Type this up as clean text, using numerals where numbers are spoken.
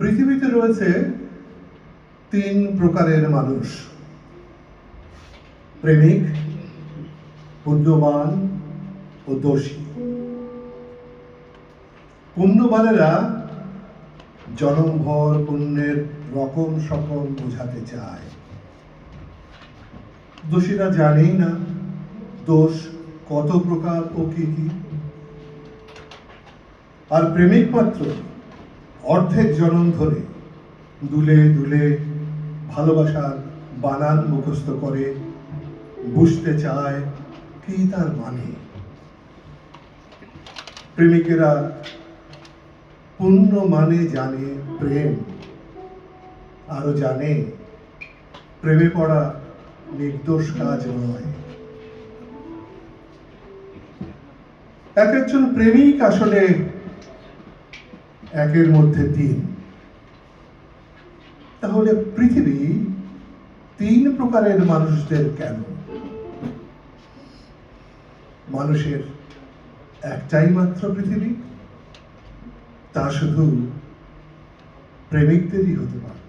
পৃথিবীতে রয়েছে তিন প্রকারের মানুষ: প্রেমিক, পুণ্যবান ও দোষী। পুণ্যবানেরা জনমভর পুণ্যের রকম সকল বোঝাতে চায়। দোষীরা জানেই না দোষ কত প্রকার ও কি কি। আর প্রেমিক মাত্র অর্ধেক জনম ধরে দুলে দুলে ভালোবাসার বানান মুখস্থ করে, বুঝতে চায় কি তার মানে। প্রেমিকেরা পুণ্য মানে জানে প্রেম, আরো জানে প্রেমে পড়া নির্দোষ কাজ নয়। এক একজন প্রেমিক আসলে একের মধ্যে তিন। তাহলে পৃথিবী তিন প্রকারের মানুষদের কেন? মানুষের একটাই মাত্র পৃথিবী, তা শুধু প্রেমিকদেরই হতে পারে।